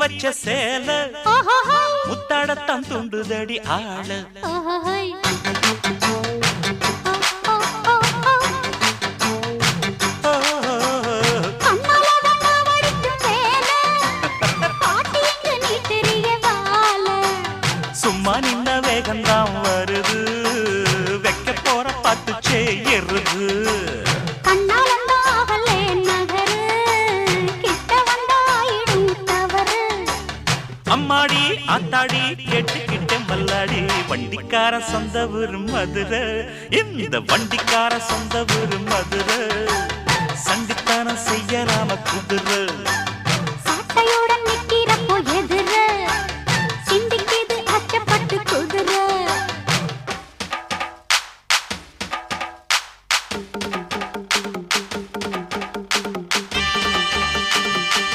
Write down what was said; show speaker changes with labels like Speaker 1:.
Speaker 1: வச்ச சேல முத்தாடத்தான் துண்டுதடி ஆள சும்மா நின்ன வேகந்தான் வருது வைக்க போற பார்த்து செய்யறது அம்மாடி ஆத்தாடி கேட்டுக்கிட்ட மல்லாடி வண்டிக்கார சொந்த ஊரு மதுரை இந்த வண்டிக்கார சொந்த ஊரு மதுரை சண்டித்தானம் செய்யலாம குதிரை